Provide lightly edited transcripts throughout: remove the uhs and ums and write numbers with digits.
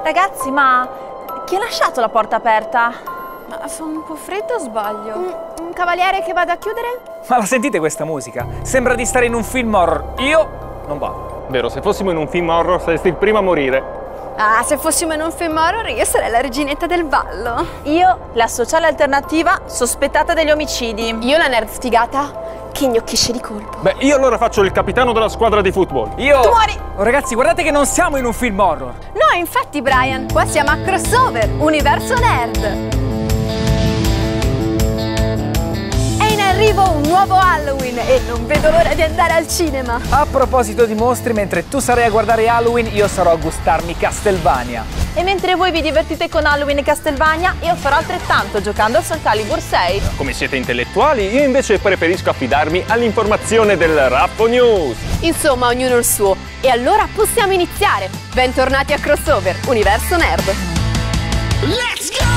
Ragazzi, ma chi ha lasciato la porta aperta? Ma fa un po' freddo o sbaglio? Un cavaliere che vada a chiudere? Ma la sentite questa musica? Sembra di stare in un film horror. Io non vado. Vero, se fossimo in un film horror saresti il primo a morire. Ah, se fossimo in un film horror io sarei la reginetta del ballo. Io, la sociale alternativa sospettata degli omicidi. Io la nerd sfigata che gnocchisce di colpo. Beh, io allora faccio il capitano della squadra di football. Io... Tu muori! Oh, ragazzi, guardate che non siamo in un film horror. No, infatti Brian, qua siamo a Crossover, Universo Nerd. È in arrivo un nuovo Halloween e non vedo l'ora di andare al cinema. A proposito di mostri, mentre tu sarai a guardare Halloween, io sarò a gustarmi Castlevania. E mentre voi vi divertite con Halloween e Castlevania, io farò altrettanto giocando a Soul Calibur 6. Come siete intellettuali, io invece preferisco affidarmi all'informazione del Rappo News. Insomma, ognuno il suo. E allora possiamo iniziare. Bentornati a Crossover, Universo Nerd. Let's go!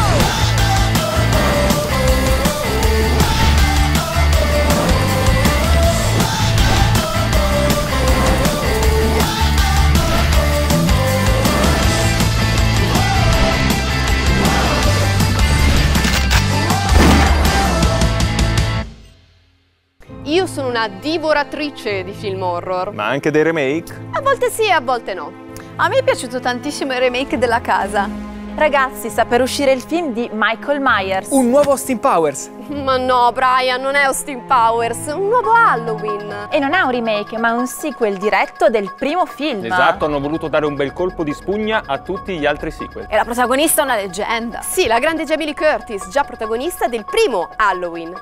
Io sono una divoratrice di film horror. Ma anche dei remake? A volte sì, a volte no. A me è piaciuto tantissimo il remake della Casa. Ragazzi, sta per uscire il film di Michael Myers. Un nuovo Austin Powers. Ma no, Brian, non è Austin Powers, è un nuovo Halloween. E non è un remake, ma un sequel diretto del primo film. Esatto, hanno voluto dare un bel colpo di spugna a tutti gli altri sequel. E la protagonista è una leggenda. Sì, la grande Jamie Lee Curtis, già protagonista del primo Halloween.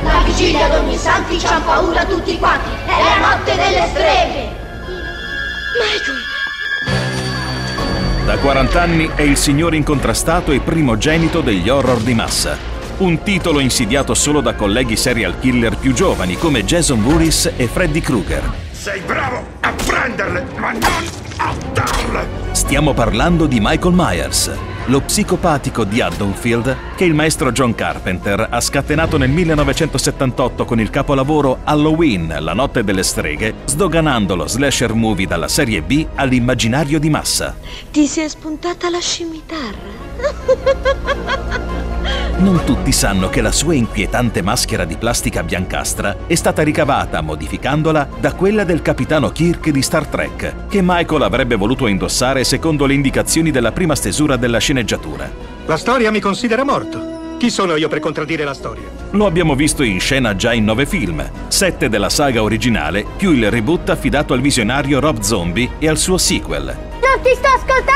La vigilia d'ogni santi c'han paura tutti quanti. È la notte delle streghe. Michael. Da 40 anni è il signore incontrastato e primogenito degli horror di massa. Un titolo insidiato solo da colleghi serial killer più giovani come Jason Voorhees e Freddy Krueger. Sei bravo a prenderle, ma non a darle! Stiamo parlando di Michael Myers, lo psicopatico di Haddonfield che il maestro John Carpenter ha scatenato nel 1978 con il capolavoro Halloween, la notte delle streghe, sdoganando lo slasher movie dalla serie B all'immaginario di massa. Ti si è spuntata la scimitarra. Non tutti sanno che la sua inquietante maschera di plastica biancastra è stata ricavata, modificandola, da quella del capitano Kirk di Star Trek, che Michael avrebbe voluto indossare secondo le indicazioni della prima stesura della sceneggiatura. La storia mi considera morto. Chi sono io per contraddire la storia? Lo abbiamo visto in scena già in 9 film, 7 della saga originale, più il reboot affidato al visionario Rob Zombie e al suo sequel. Non ti sto ascoltando?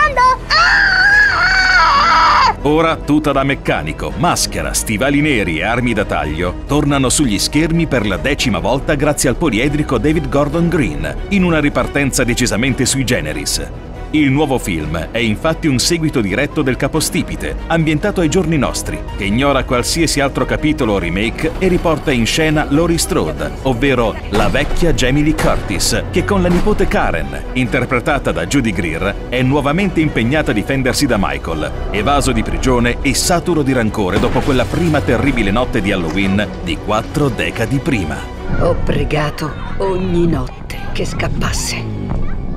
Ora tuta da meccanico, maschera, stivali neri e armi da taglio tornano sugli schermi per la 10ª volta grazie al poliedrico David Gordon Green, in una ripartenza decisamente sui generis. Il nuovo film è infatti un seguito diretto del capostipite, ambientato ai giorni nostri, che ignora qualsiasi altro capitolo o remake e riporta in scena Laurie Strode, ovvero la vecchia Jamie Lee Curtis, che con la nipote Karen, interpretata da Judy Greer, è nuovamente impegnata a difendersi da Michael, evaso di prigione e saturo di rancore dopo quella prima terribile notte di Halloween di 4 decadi prima. Ho pregato ogni notte che scappasse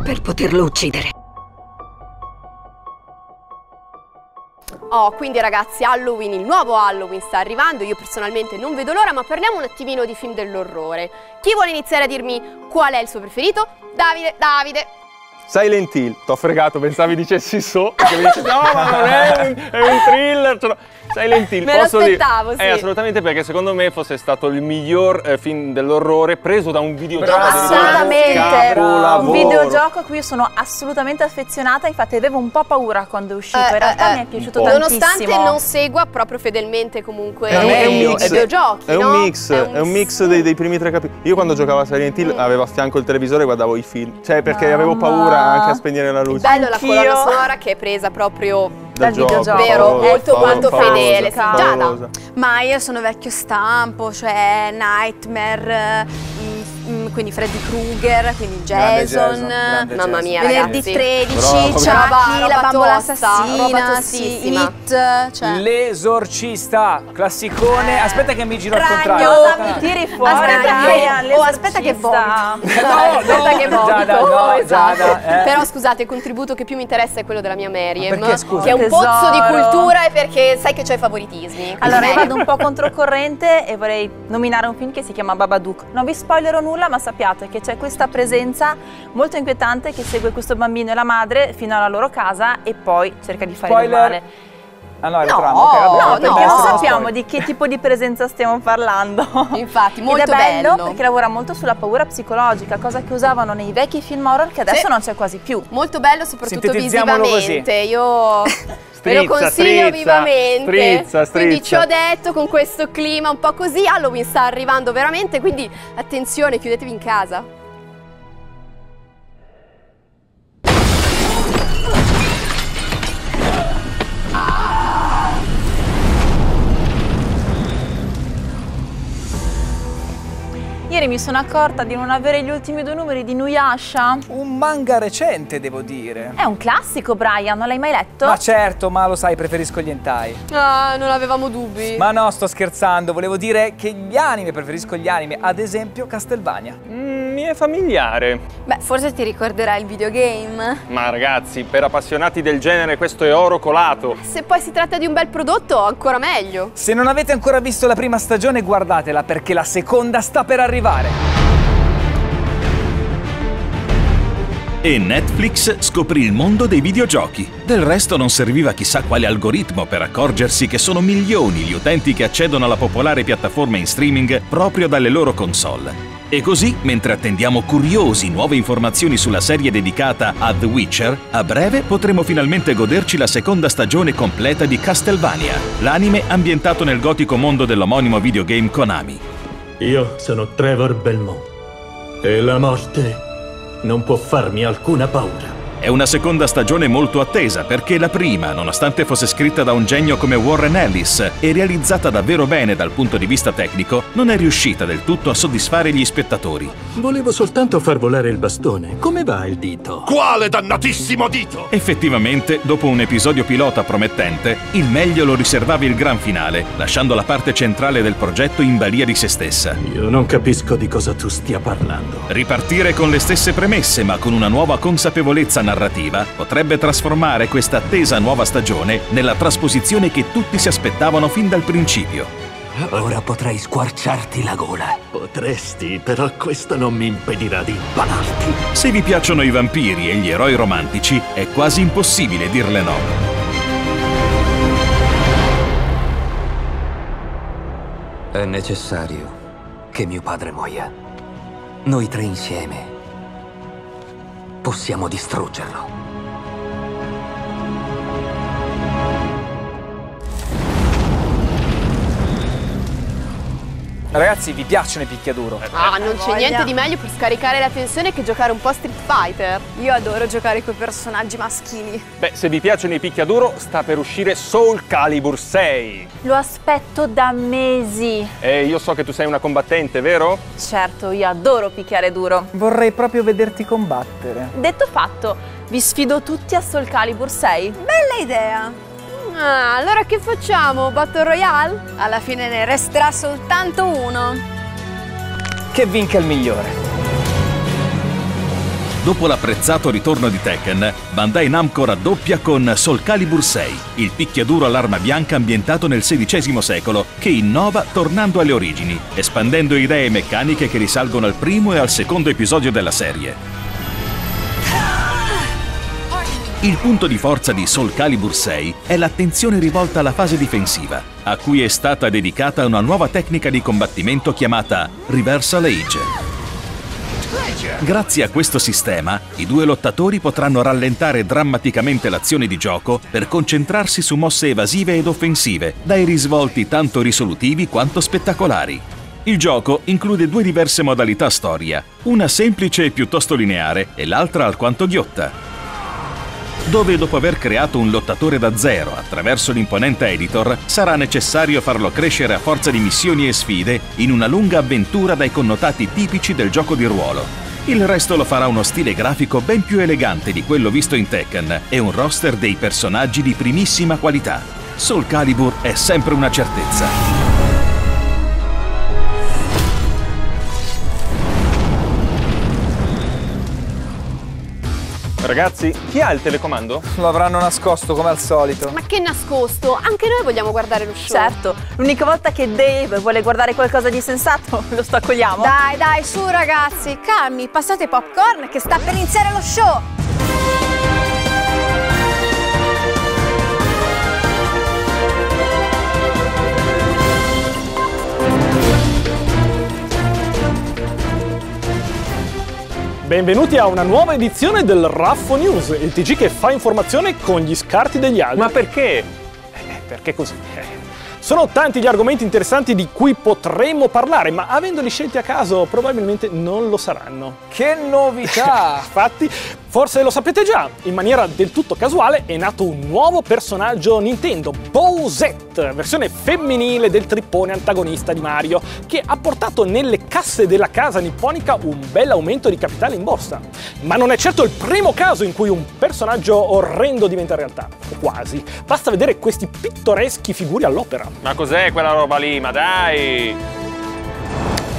per poterlo uccidere. Oh, quindi ragazzi, Halloween, il nuovo Halloween sta arrivando, io personalmente non vedo l'ora, ma parliamo un attimino di film dell'orrore. Chi vuole iniziare a dirmi qual è il suo preferito? Davide! Silent Hill, t'ho fregato, pensavi dicessi so, perché mi dici no, ma non è un thriller. Cioè, no. Silent Hill, me lo aspettavo, sì. Assolutamente, perché secondo me fosse stato il miglior film dell'orrore preso da un videogioco. Assolutamente, un un videogioco a cui io sono assolutamente affezionata, infatti avevo un po' paura quando è uscito, in realtà mi è piaciuto tantissimo. Nonostante non segua proprio fedelmente comunque i videogiochi, è un mix dei primi 3 capitoli. Io quando giocavo a Silent Hill avevo a fianco il televisore e guardavo i film, cioè perché avevo paura anche a spegnere la luce. Bello la colonna sonora che è presa proprio dal videogioco, vero, molto quanto fedele, Giada. Ma io sono vecchio stampo, cioè Nightmare, quindi Freddy Krueger, quindi Jason, grande mamma Jason. mia Venerdì ragazzi. 13, Bravo. Chucky, Roba la bambola tosta, assassina, roba sì, tostissima. It, cioè. L'esorcista, classicone. Aspetta che mi giro al Ragno, contrario. cosa mi tiri fuori? aspetta che vomito. No, Aspetta che vomito. Giada, no, Esatto. Giada, Però scusate, il contributo che più mi interessa è quello della mia Meriem, Ma perché, scusa? che è un Tesoro. pozzo di cultura e perché sai che c'ho i favoritismi. Allora io Quindi- vado un po' controcorrente e vorrei nominare un film che si chiama Babadook. Non vi spoilerò nulla, ma sappiate che c'è questa presenza molto inquietante che segue questo bambino e la madre fino alla loro casa e poi cerca di fare del Spoiler. male. Ah no, è il No, trama. Ok, vabbè, no, per Perché me non sono sappiamo spoiler. di che tipo di presenza stiamo parlando. Infatti, molto Ed è bello bello. perché lavora molto sulla paura psicologica, cosa che usavano nei vecchi film horror che adesso Sì. non c'è quasi più. Molto bello soprattutto Sintetizziamolo visivamente. Io ve lo consiglio strizza, vivamente. strizza. Quindi ci ho detto con questo clima un po' così, Halloween sta arrivando veramente, quindi attenzione, chiudetevi in casa. Ieri mi sono accorta di non avere gli ultimi 2 numeri di Nuyasha. Un manga recente, devo dire. È un classico, Brian, non l'hai mai letto? Ma certo, ma lo sai, preferisco gli hentai. Ah, non avevamo dubbi. Ma no, sto scherzando, volevo dire che gli anime, preferisco gli anime, ad esempio Castlevania. Mi è familiare. Beh, forse ti ricorderai il videogame. Ma ragazzi, per appassionati del genere questo è oro colato. Se poi si tratta di un bel prodotto, ancora meglio. Se non avete ancora visto la prima stagione, guardatela perché la seconda sta per arrivare. E Netflix scoprì il mondo dei videogiochi. Del resto non serviva chissà quale algoritmo per accorgersi che sono milioni gli utenti che accedono alla popolare piattaforma in streaming proprio dalle loro console. E così, mentre attendiamo curiosi nuove informazioni sulla serie dedicata a The Witcher, a breve potremo finalmente goderci la seconda stagione completa di Castlevania, l'anime ambientato nel gotico mondo dell'omonimo videogame Konami. Io sono Trevor Belmont e la morte non può farmi alcuna paura. È una seconda stagione molto attesa perché la prima, nonostante fosse scritta da un genio come Warren Ellis e realizzata davvero bene dal punto di vista tecnico, non è riuscita del tutto a soddisfare gli spettatori. Volevo soltanto far volare il bastone. Come va il dito? Quale dannatissimo dito? Effettivamente, dopo un episodio pilota promettente, il meglio lo riservava il gran finale, lasciando la parte centrale del progetto in balia di se stessa. Io non capisco di cosa tu stia parlando. Ripartire con le stesse premesse ma con una nuova consapevolezza narrativa potrebbe trasformare questa attesa nuova stagione nella trasposizione che tutti si aspettavano fin dal principio. Ora potrei squarciarti la gola. Potresti, però questo non mi impedirà di impalarti. Se vi piacciono i vampiri e gli eroi romantici, è quasi impossibile dirle no. È necessario che mio padre muoia. Noi tre insieme possiamo distruggerlo. Ragazzi, vi piacciono i picchiaduro? Ah, non c'è niente di meglio per scaricare la tensione che giocare un po' a Street Fighter. Io adoro giocare coi personaggi maschili. Beh, se vi piacciono i picchiaduro, sta per uscire Soul Calibur 6. Lo aspetto da mesi. E io so che tu sei una combattente, vero? Certo, io adoro picchiare duro. Vorrei proprio vederti combattere. Detto fatto, vi sfido tutti a Soul Calibur 6. Bella idea. Ah, allora che facciamo? Battle Royale? Alla fine ne resterà soltanto uno. Che vinca il migliore. Dopo l'apprezzato ritorno di Tekken, Bandai Namco raddoppia con Soul Calibur 6, il picchiaduro all'arma bianca ambientato nel XVI secolo, che innova tornando alle origini, espandendo idee e meccaniche che risalgono al primo e al secondo episodio della serie. Il punto di forza di Soul Calibur 6 è l'attenzione rivolta alla fase difensiva, a cui è stata dedicata una nuova tecnica di combattimento chiamata Reversal Age. Grazie a questo sistema, i due lottatori potranno rallentare drammaticamente l'azione di gioco per concentrarsi su mosse evasive ed offensive, dai risvolti tanto risolutivi quanto spettacolari. Il gioco include due diverse modalità storia, una semplice e piuttosto lineare e l'altra alquanto ghiotta. dove dopo aver creato un lottatore da zero attraverso l'imponente editor, sarà necessario farlo crescere a forza di missioni e sfide in una lunga avventura dai connotati tipici del gioco di ruolo. Il resto lo farà uno stile grafico ben più elegante di quello visto in Tekken e un roster dei personaggi di primissima qualità. Soul Calibur è sempre una certezza. Ragazzi, chi ha il telecomando? Lo avranno nascosto come al solito. Ma che nascosto? Anche noi vogliamo guardare lo show. Certo, l'unica volta che Dave vuole guardare qualcosa di sensato, lo staccogliamo. Dai, dai, su ragazzi, calmi, passate popcorn che sta per iniziare lo show. Benvenuti a una nuova edizione del Raffo News, il TG che fa informazione con gli scarti degli altri. Ma perché? Perché così. Sono tanti gli argomenti interessanti di cui potremmo parlare, ma avendoli scelti a caso probabilmente non lo saranno. Che novità! Infatti, forse lo sapete già, in maniera del tutto casuale è nato un nuovo personaggio Nintendo, Bowsette, versione femminile del trippone antagonista di Mario, che ha portato nelle casse della casa nipponica un bel aumento di capitale in borsa. Ma non è certo il primo caso in cui un personaggio orrendo diventa realtà, o quasi. Basta vedere questi pittoreschi figuri all'opera. Ma cos'è quella roba lì? Ma dai!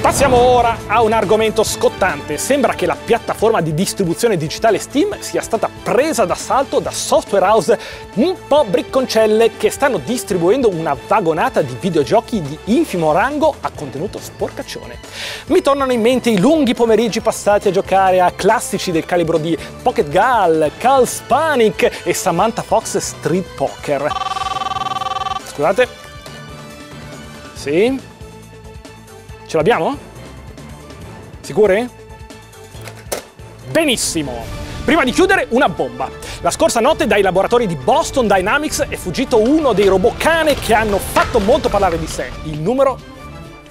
Passiamo ora a un argomento scottante. Sembra che la piattaforma di distribuzione digitale Steam sia stata presa d'assalto da software house un po' bricconcelle che stanno distribuendo una vagonata di videogiochi di infimo rango a contenuto sporcaccione. Mi tornano in mente i lunghi pomeriggi passati a giocare a classici del calibro di Pocket Gal, Cal's Panic e Samantha Fox Street Poker. Scusate. Sì? Ce l'abbiamo? Sicuri? Benissimo! Prima di chiudere, una bomba. La scorsa notte dai laboratori di Boston Dynamics è fuggito uno dei robot cane che hanno fatto molto parlare di sé, il numero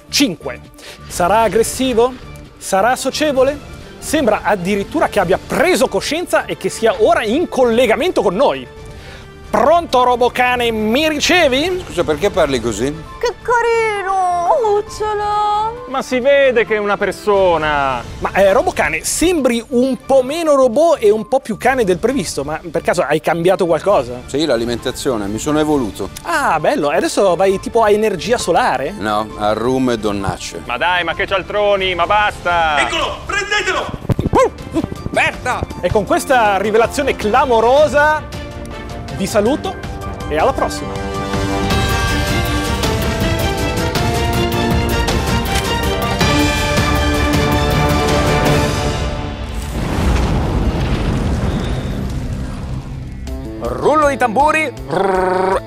5. Sarà aggressivo? Sarà socievole? Sembra addirittura che abbia preso coscienza e che sia ora in collegamento con noi. Pronto, robocane, mi ricevi? Scusa, perché parli così? Che carino! Cucciolo! Ma si vede che è una persona! Ma robocane, sembri un po' meno robot e un po' più cane del previsto, ma per caso hai cambiato qualcosa? Sì, l'alimentazione, mi sono evoluto. Ah, bello, e adesso vai tipo a energia solare? No, a rum e donnacce. Ma dai, ma che cialtroni, ma basta! Eccolo, prendetelo! Berta! E con questa rivelazione clamorosa vi saluto e alla prossima! Rullo di tamburi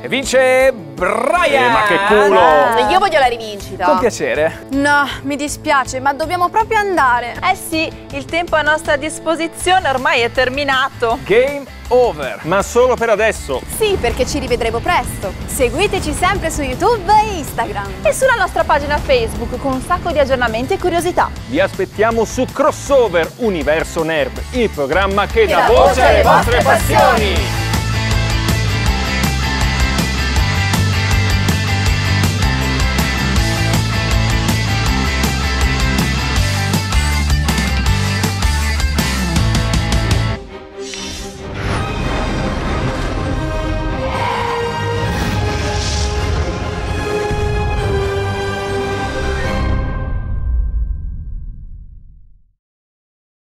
e vince Brian! Ma che culo! Io voglio la rivincita. Con piacere. No, mi dispiace, ma dobbiamo proprio andare. Eh sì, il tempo a nostra disposizione ormai è terminato. Game over. Ma solo per adesso. Sì, perché ci rivedremo presto. Seguiteci sempre su YouTube e Instagram. E sulla nostra pagina Facebook con un sacco di aggiornamenti e curiosità. Vi aspettiamo su Crossover Universo Nerd, il programma che dà voce alle vostre passioni.